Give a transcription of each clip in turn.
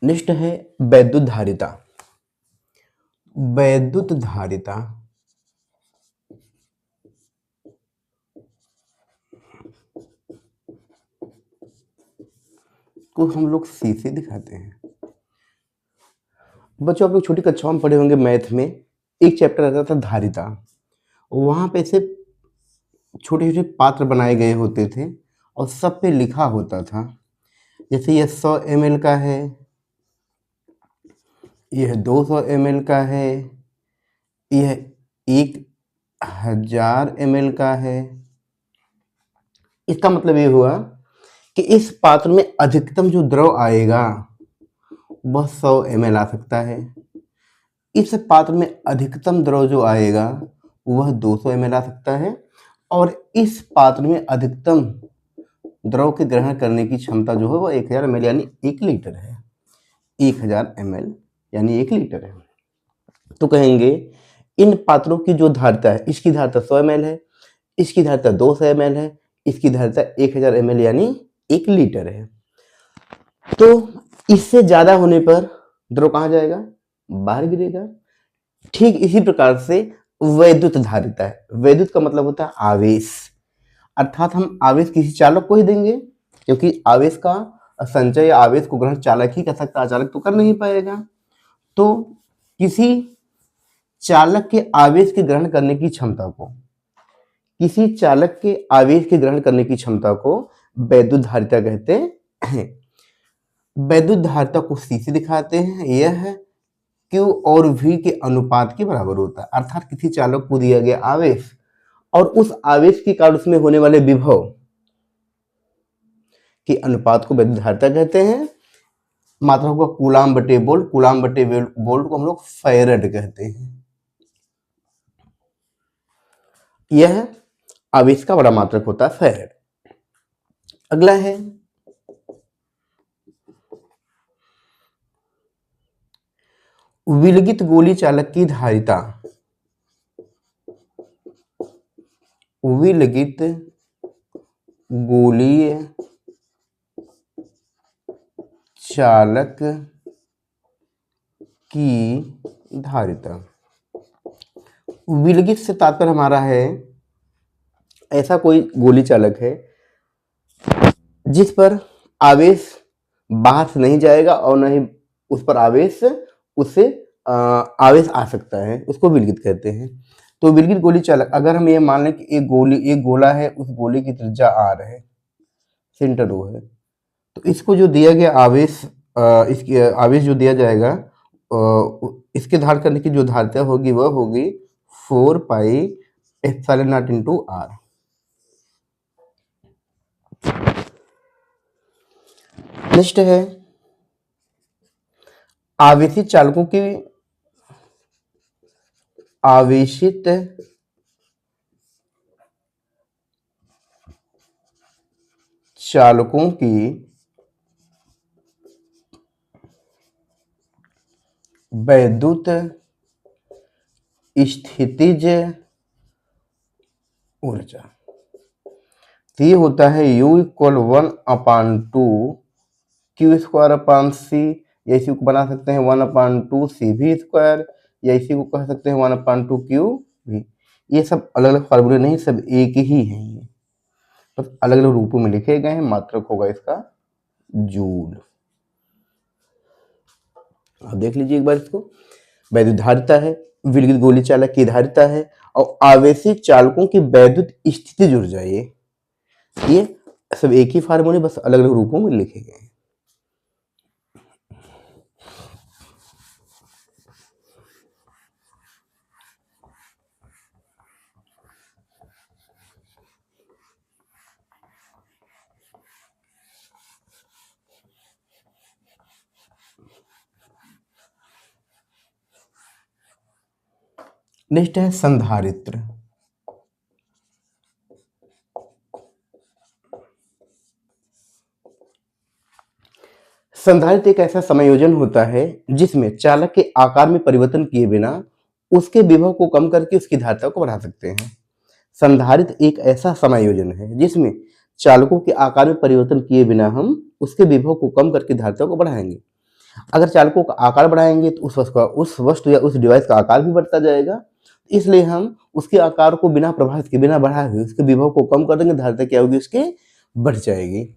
Next है वैद्युत धारिता। वैद्युत धारिता को हम लोग सी से दिखाते हैं। बच्चों आप लोग छोटी कक्षाओं में पढ़े होंगे मैथ में, एक चैप्टर रहता था धारिता। वहां पे से छोटे छोटे पात्र बनाए गए होते थे और सब पे लिखा होता था। जैसे यह 100 ml का है, यह 200 ml का है, यह 1000 ml का है। इसका मतलब ये हुआ कि इस पात्र में अधिकतम जो द्रव आएगा वह 100 ml आ सकता है। इस पात्र में अधिकतम द्रव जो आएगा वह 200 ml आ सकता है, और इस पात्र में अधिकतम द्रव के ग्रहण करने की क्षमता जो है वह 1000 ml यानी 1 लीटर है। 1000 ml यानी 1 लीटर है। तो कहेंगे इन पात्रों की जो धारिता है, इसकी धारिता 100 ml है, इसकी धारिता 200 ml है, इसकी धारिता 1000 ml यानी 1 लीटर है। तो इससे ज्यादा होने पर द्रव कहाँ जाएगा? बाहर गिरेगा। ठीक इसी प्रकार से वैद्युत धारिता है। वैद्युत का मतलब होता है आवेश, अर्थात हम आवेश किसी चालक को ही देंगे, क्योंकि आवेश का संचय या आवेश को ग्रहण चालक ही कर सकता है, अचालक तो कर नहीं पाएगा। तो किसी चालक के आवेश के ग्रहण करने की क्षमता को, किसी चालक के आवेश के ग्रहण करने की क्षमता को वैद्युत धारिता कहते हैं। वैद्युत धारिता को सी से दिखाते हैं। यह Q और V के अनुपात के बराबर होता है, अर्थात किसी चालक को दिया गया आवेश और उस आवेश के कारण उसमें होने वाले विभव के अनुपात को वैद्युत धारिता कहते हैं। मात्रा होगा कूलाम बटे वोल्ट, कूलाम बटे वोल्ट को हम लोग फैराड कहते हैं। यह आवेश का बड़ा मात्रक होता है फैराड। अगला है विलगित गोली चालक की धारिता। विलगित गोलीय चालक की धारिता। विलगित से तात्पर्य हमारा है ऐसा कोई गोली चालक है जिस पर आवेश बाहर से नहीं जाएगा और न ही उस पर आवेश उससे आवेश आ सकता है, उसको विलगित कहते हैं। तो विलगित गोली चालक, अगर हम ये मान लें कि एक गोला है, उस गोले की त्रिज्या r है, सेंटर O है, तो इसको जो दिया गया आवेश, इसकी आवेश जो दिया जाएगा, इसके धारण करने की जो धारिता होगी वह होगी 4 pi epsilon not into r। Next है आवेशित चालकों की, आवेशित चालकों की वैद्युत स्थितिज ऊर्जा। तो ये होता है U = 1/2 Q² / C, या इसी को बना सकते हैं 1/2 CV², या इसी को कह सकते हैं 1/2 QV। ये सब अलग अलग फार्मूले नहीं, सब एक ही हैं, ये बस अलग अलग रूपों में लिखे गए हैं। मात्रक होगा इसका जूल। आप देख लीजिए एक बार इसको। वैद्युत धारिता है, विलगित गोली चालक की धारिता है, और आवेशित चालकों की वैद्युत स्थितिज ऊर्जा, ये सब एक ही फार्मूले, बस अलग अलग रूपों में लिखे गए हैं। नेक्स्ट है संधारित्र। संधारित्र एक ऐसा समायोजन होता है जिसमें चालक के आकार में परिवर्तन किए बिना उसके विभव को कम करके उसकी धारिता को बढ़ा सकते हैं। संधारित्र एक ऐसा समायोजन है जिसमें चालकों के आकार में परिवर्तन किए बिना हम उसके विभव को कम करके धारिता को बढ़ाएंगे। अगर चालकों का आकार बढ़ाएंगे तो उस वस्तु या उस डिवाइस का आकार भी बढ़ता जाएगा। इसलिए हम उसके आकार को बिना प्रभावित के, बिना बढ़ाए हुए उसके विभव को कम कर देंगे, धारिता क्या होगी उसके, बढ़ जाएगी।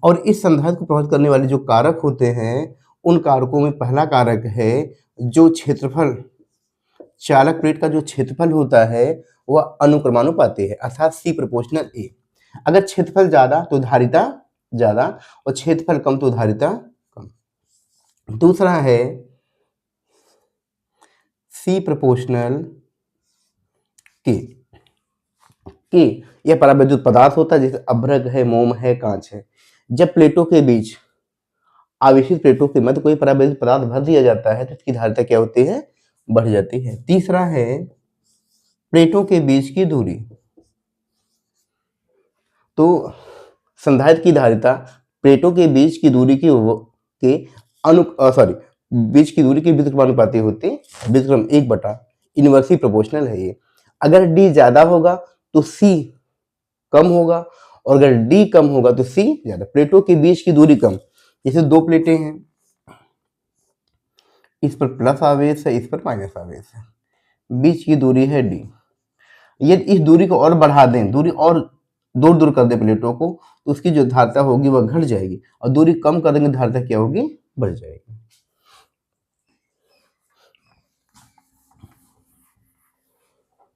और इस संधारित्र को प्रभावित करने वाले जो कारक होते हैं, उन कारकों में पहला कारक है जो क्षेत्रफल, चालक प्लेट का जो क्षेत्रफल होता है वह अनुक्रमानुपाती है, अर्थात सी प्रोपोर्शनल ए। अगर क्षेत्रफल ज्यादा तो धारिता ज्यादा, और क्षेत्रफल कम तो धारिता कम। दूसरा है सी प्रोपोर्शनल के। के यह परावैद्युत पदार्थ होता है, जैसे अभ्रक है, मोम है, कांच है। जब प्लेटों के बीच, आवेशित प्लेटों के मध्य कोई परावैद्युत पदार्थ भर दिया जाता है तो इसकी धारिता क्या होती है, बढ़ जाती है। तीसरा है प्लेटों के बीच की दूरी। तो संधारित्र की धारिता प्लेटों के बीच की दूरी के बीच की दूरी के व्युत्क्रमानुपाती होती है। व्युत्क्रम 1/, इनवर्सली प्रोपोर्शनल है ये। अगर डी ज्यादा होगा तो सी कम होगा, और अगर डी कम होगा तो सी ज्यादा। प्लेटों के बीच की दूरी कम, जैसे दो प्लेटें हैं, इस पर प्लस आवेश है, इस पर माइनस आवेश है, बीच की दूरी है डी। यदि इस दूरी को और बढ़ा दें, दूरी और दूर दूर कर दें प्लेटों को, तो उसकी जो धारिता होगी वह घट जाएगी, और दूरी कम कर देंगे धारिता क्या होगी, बढ़ जाएगी।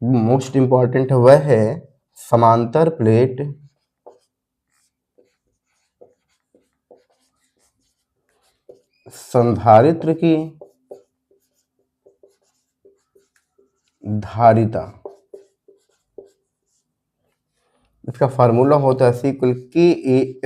मोस्ट इंपॉर्टेंट वह है समांतर प्लेट संधारित्र की धारिता। इसका फार्मूला होता है C = K/A/0/D।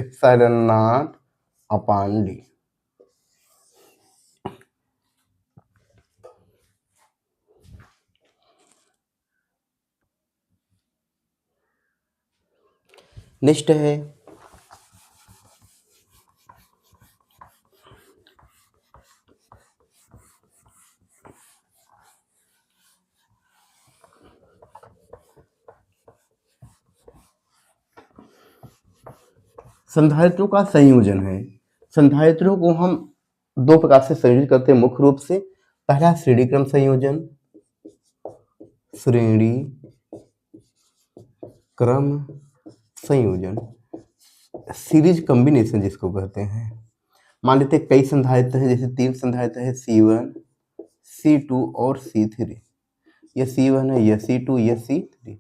नेक्स्ट है संधारित्रों का संयोजन है। संधारित्रों को हम दो प्रकार से संयोजित करते हैं मुख्य रूप से। पहला श्रेणी क्रम संयोजन, श्रेणी क्रम संयोजन, सीरीज कॉम्बिनेशन जिसको कहते हैं। मान लेते हैं कई संधारित्र हैं, जैसे 3 संधारित्र है, C1, C2 और C3। यह C1 है, यह C2, यह C3।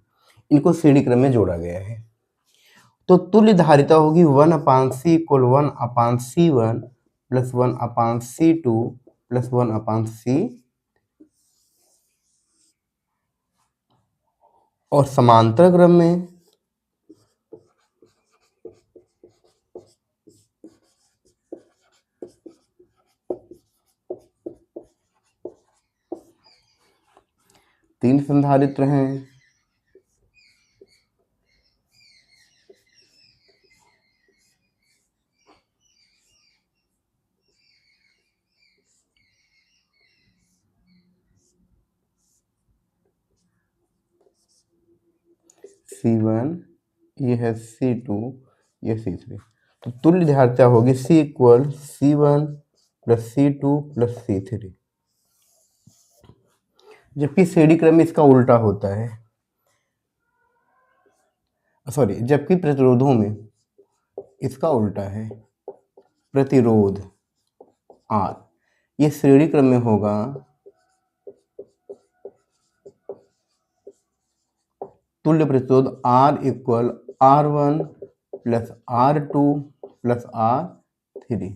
इनको श्रेणी क्रम में जोड़ा गया है। तो तुल्य धारिता होगी 1/C = 1/C1 + 1/C2 + 1/C। और समांतर क्रम में तीन संधारित्र हैं, C1, ये है C2, ये C3। तो तुल्य धारिता होगी C = C1 + C2 + C3। जबकि श्रेणी क्रम में इसका उल्टा होता है, जबकि प्रतिरोधों में इसका उल्टा है। प्रतिरोध R, ये श्रेणी क्रम में होगा तुल्य प्रतिरोध R = R1 + R2 + R3।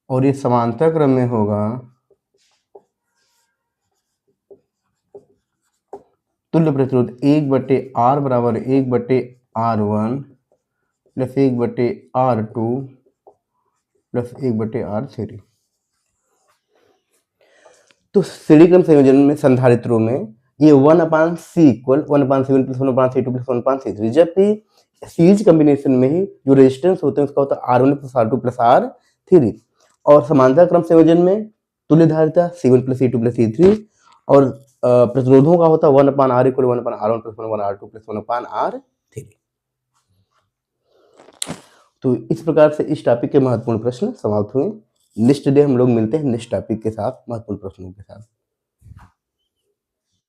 और ये समांतर क्रम में होगा तुल्य प्रतिरोध 1/R = 1/R1 + 1/R2 + 1/R3। तो श्रेणी क्रम संयोजन में संधारित्रों में ये 1/C = 1/C1 + 1/C2 + 1/C3। जबकि सीरीज कॉम्बिनेशन में ही जो रेजिस्टेंस होते हैं उसका होता है R1 + R2 + R3। और समांतर क्रम संयोजन में तुल्य धारिता C1 + C2 + C3, और प्रतिरोधों का होता है 1/R = 1/R1 + 1/R2 + 1/R3। तो इस प्रकार से इस टॉपिक के महत्वपूर्ण प्रश्न समाप्त हुए। नेक्स्ट डे हम लोग मिलते हैं नेक्स्ट टॉपिक के साथ, महत्वपूर्ण प्रश्नों के साथ।